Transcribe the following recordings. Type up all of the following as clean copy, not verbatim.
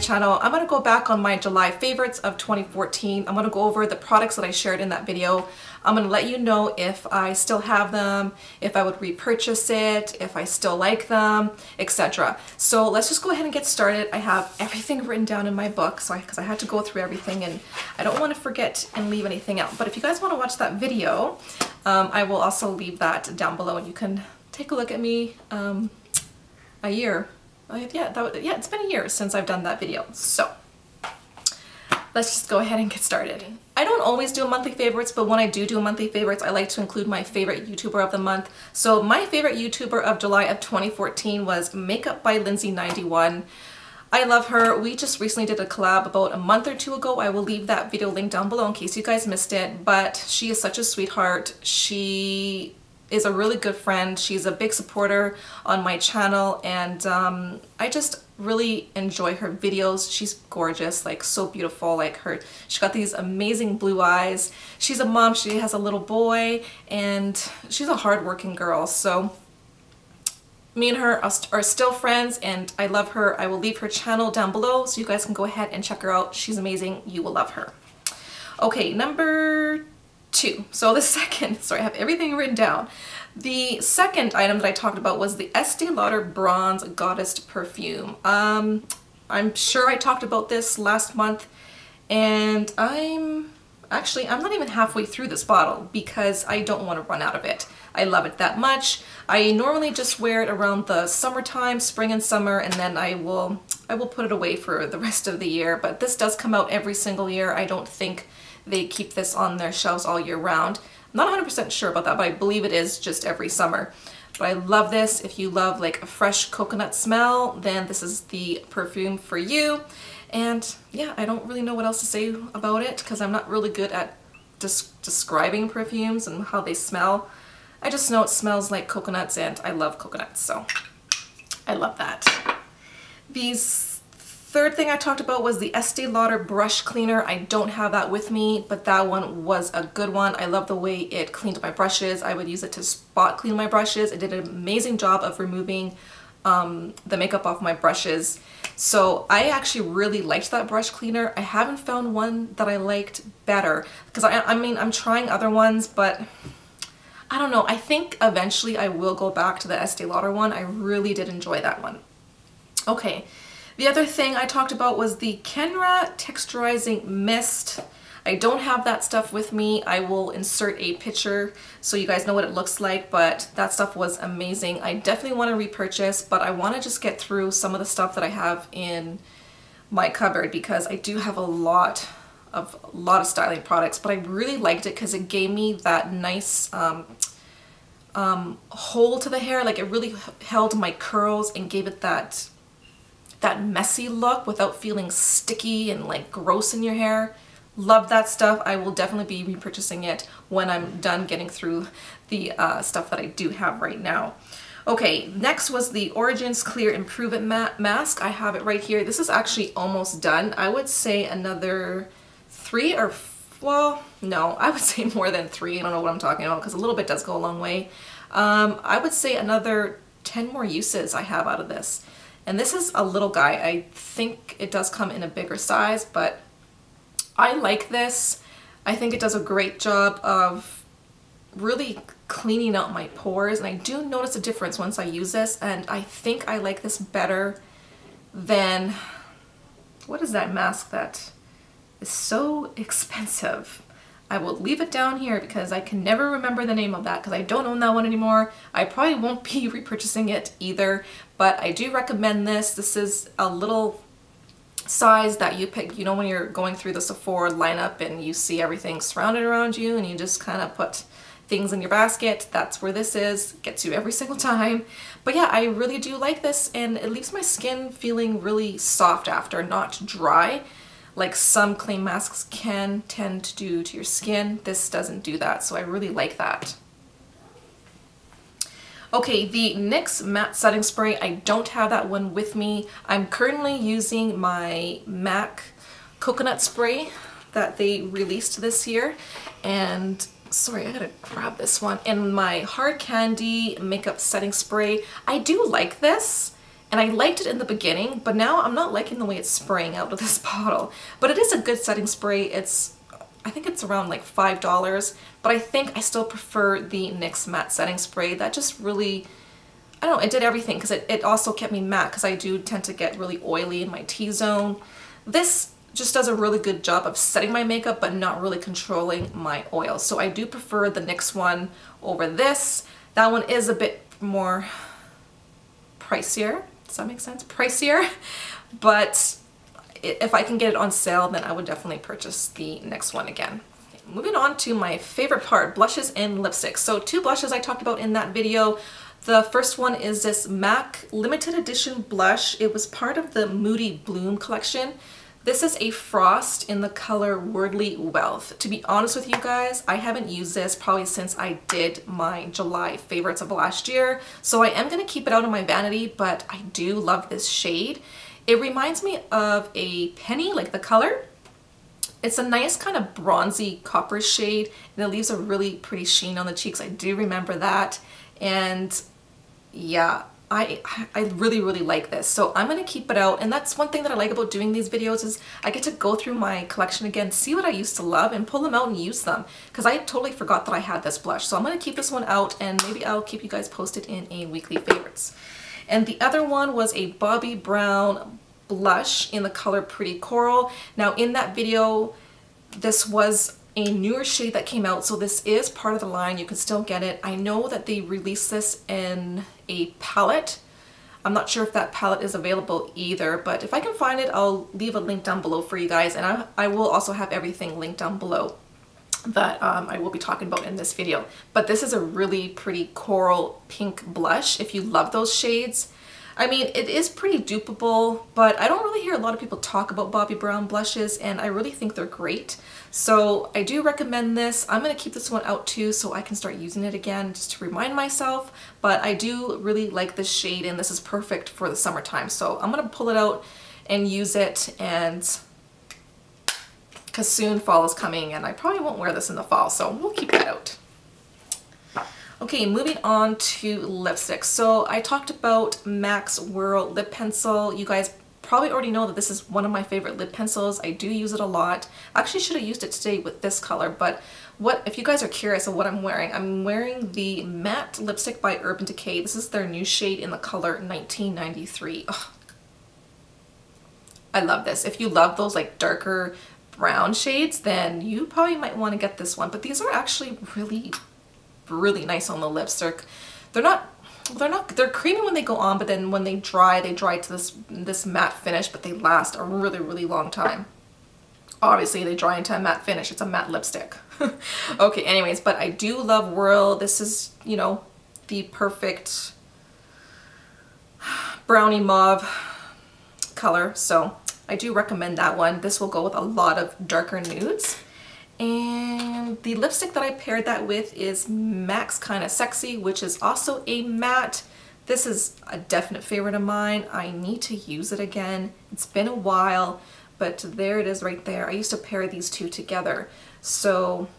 channel. I'm going to go back on my July favorites of 2014. I'm going to go over the products that I shared in that video. I'm going to let you know if I still have them, if I would repurchase it, if I still like them, etc. So let's just go ahead and get started. I have everything written down in my book because I had to go through everything and I don't want to forget and leave anything out. But if you guys want to watch that video, I will also leave that down below and you can take a look at me a year. Yeah, it's been a year since I've done that video. So let's just go ahead and get started. I don't always do monthly favorites, but when I do monthly favorites, I like to include my favorite YouTuber of the month. So my favorite YouTuber of July of 2014 was Makeup by Lindsay91. I love her. We just recently did a collab about a month or two ago. I will leave that video link down below in case you guys missed it, but she is such a sweetheart. She is a really good friend. She's a big supporter on my channel, and I just really enjoy her videos. She's gorgeous, like so beautiful, like she's got these amazing blue eyes. She's a mom, she has a little boy, and she's a hard-working girl. So me and her are still friends and I love her. I will leave her channel down below so you guys can go ahead and check her out. She's amazing. You will love her. Okay, number 2. So the second, sorry, I have everything written down. The second item that I talked about was the Estee Lauder Bronze Goddess perfume. I'm sure I talked about this last month, and I'm not even halfway through this bottle because I don't want to run out of it. I love it that much. I normally just wear it around the summertime, spring and summer, and then I will put it away for the rest of the year. But this does come out every single year. I don't think they keep this on their shelves all year round. I'm not 100% sure about that, but I believe it is just every summer. But I love this. If you love like a fresh coconut smell, then this is the perfume for you. And yeah, I don't really know what else to say about it because I'm not really good at describing perfumes and how they smell. I just know it smells like coconuts and I love coconuts, so I love that. Third thing I talked about was the Estee Lauder brush cleaner. I don't have that with me, but that one was a good one. I love the way it cleaned my brushes. I would use it to spot clean my brushes. It did an amazing job of removing the makeup off my brushes. So I actually really liked that brush cleaner. I haven't found one that I liked better because I mean, I'm trying other ones, but I don't know. I think eventually I will go back to the Estee Lauder one. I really did enjoy that one. Okay. The other thing I talked about was the Kenra Texturizing Mist. I don't have that stuff with me. I will insert a picture so you guys know what it looks like, but that stuff was amazing. I definitely want to repurchase, but I want to just get through some of the stuff that I have in my cupboard because I do have a lot of styling products, but I really liked it because it gave me that nice hold to the hair. Like it really held my curls and gave it that messy look without feeling sticky and like gross in your hair. Love that stuff. I will definitely be repurchasing it when I'm done getting through the stuff that I do have right now. Okay, next was the Origins Clear Improvement Mask. I have it right here. This is actually almost done. I would say another 3 or, well, no, I would say more than 3. I don't know what I'm talking about because a little bit does go a long way. I would say another 10 more uses I have out of this. And this is a little guy. I think it does come in a bigger size, but I like this. I think it does a great job of really cleaning out my pores, and I do notice a difference once I use this, and I think I like this better than, what is that mask that is so expensive? I will leave it down here because I can never remember the name of that because I don't own that one anymore. I probably won't be repurchasing it either, but I do recommend this. This is a little size that you pick, you know, when you're going through the Sephora lineup and you see everything surrounded around you and you just kind of put things in your basket. That's where this is. Gets you every single time. But yeah, I really do like this, and it leaves my skin feeling really soft after, not dry like some clay masks can tend to do to your skin. This doesn't do that, so I really like that. Okay, the NYX Matte Setting Spray, I don't have that one with me. I'm currently using my MAC Coconut Spray that they released this year, and sorry, I gotta grab this one. And my Hard Candy Makeup Setting Spray, I do like this, And I liked it in the beginning, but now I'm not liking the way it's spraying out of this bottle. But it is a good setting spray. I think it's around like $5, but I think I still prefer the NYX matte setting spray. That just really, I don't know, it did everything because it also kept me matte because I do tend to get really oily in my T-zone. This just does a really good job of setting my makeup but not really controlling my oil. So I do prefer the NYX one over this. That one is a bit more pricier. Does that make sense? Pricier. But if I can get it on sale, then I would definitely purchase the NYX one again. Moving on to my favorite part, blushes and lipsticks. So 2 blushes I talked about in that video. The first one is this MAC limited edition blush. It was part of the Moody Bloom collection. This is a frost in the color Worldly Wealth. To be honest with you guys, I haven't used this probably since I did my July favorites of last year. So I am going to keep it out of my vanity, but I do love this shade. It reminds me of a penny, like the color. It's a nice kind of bronzy copper shade and it leaves a really pretty sheen on the cheeks. I do remember that. And yeah, I really like this. So I'm going to keep it out, and that's one thing that I like about doing these videos is I get to go through my collection again, see what I used to love and pull them out and use them, because I totally forgot that I had this blush. So I'm going to keep this one out and maybe I'll keep you guys posted in a weekly favorites. And the other one was a Bobbi Brown blush in the color Pretty Coral. Now in that video, this was a newer shade that came out, so this is part of the line. You can still get it. I know that they released this in a palette. I'm not sure if that palette is available either, but if I can find it, I'll leave a link down below for you guys, and I will also have everything linked down below that I will be talking about in this video. But this is a really pretty coral pink blush if you love those shades. I mean, it is pretty dupeable, but I don't really hear a lot of people talk about Bobbi Brown blushes, and I really think they're great. So I do recommend this. I'm going to keep this one out too so I can start using it again just to remind myself, but I do really like this shade and this is perfect for the summertime. So I'm going to pull it out and use it, and because soon fall is coming and I probably won't wear this in the fall, so we'll keep that out. Okay, moving on to lipsticks. So I talked about MAC's Whirl lip pencil. You guys probably already know that this is one of my favorite lip pencils. I do use it a lot. I actually should have used it today with this color, but if you guys are curious of what I'm wearing the matte lipstick by Urban Decay. This is their new shade in the color 1993. Ugh. I love this. If you love those like darker brown shades, then you probably might want to get this one. But these are actually really nice on the lips. They're creamy when they go on, but then when they dry to this matte finish, but they last a really long time. Obviously they dry into a matte finish. It's a matte lipstick. Okay, anyways, but I do love Whirl. This is, you know, the perfect brownie mauve color, so I do recommend that one. This will go with a lot of darker nudes. And the lipstick that I paired that with is MAC's Kinda Sexy, which is also a matte. This is a definite favorite of mine. I need to use it again. It's been a while, but there it is right there. I used to pair these two together, so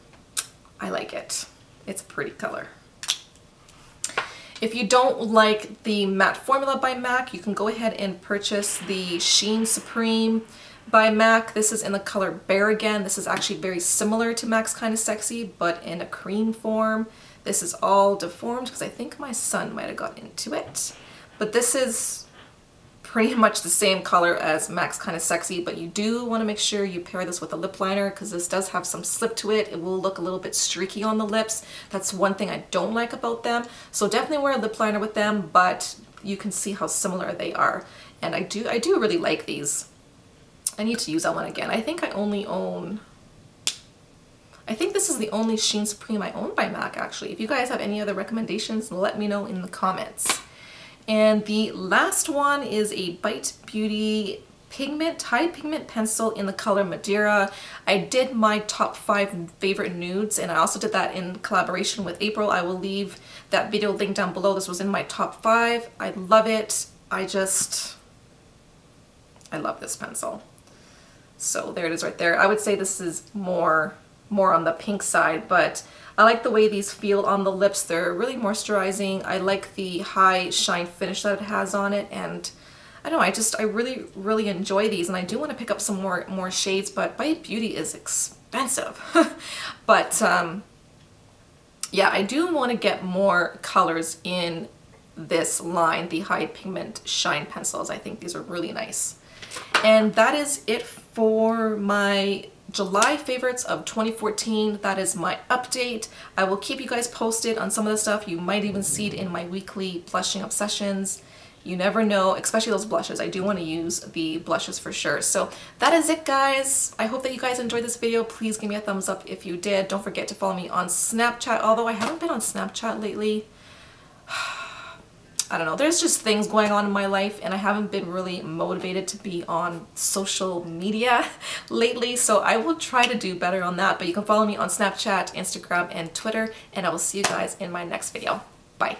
I like it. It's a pretty color. If you don't like the matte formula by MAC, you can go ahead and purchase the Sheen Supreme by MAC. This is in the color Bare Again. This is actually very similar to MAC's Kinda Sexy, but in a cream form. This is all deformed because I think my son might have got into it. But this is pretty much the same color as MAC's Kinda Sexy, but you do want to make sure you pair this with a lip liner because this does have some slip to it. It will look a little bit streaky on the lips. That's one thing I don't like about them. So definitely wear a lip liner with them, but you can see how similar they are. And I do really like these. I need to use that one again. I think I think this is the only Sheen Supreme I own by MAC, actually. If you guys have any other recommendations, let me know in the comments. And the last one is a Bite Beauty high pigment pencil in the color Madeira. I did my top 5 favorite nudes, and I also did that in collaboration with April. I will leave that video link down below. This was in my top 5. I love it. I love this pencil. So there it is right there. I would say this is more on the pink side, but I like the way these feel on the lips. They're really moisturizing. I like the high shine finish that it has on it, and I don't know, I really enjoy these, and I do want to pick up some more shades, but Bite Beauty is expensive. But yeah, I do want to get more colors in this line, the high pigment shine pencils. I think these are really nice. And that is it for my July favorites of 2014. That is my update. I will keep you guys posted on some of the stuff. You might even see it in my weekly blushing obsessions. You never know, especially those blushes. I do want to use the blushes for sure. So that is it, guys. I hope that you guys enjoyed this video. Please give me a thumbs up if you did. Don't forget to follow me on Snapchat, although I haven't been on Snapchat lately. I don't know, there's just things going on in my life and I haven't been really motivated to be on social media lately, so I will try to do better on that. But you can follow me on Snapchat, Instagram, and Twitter, and I will see you guys in my next video. Bye.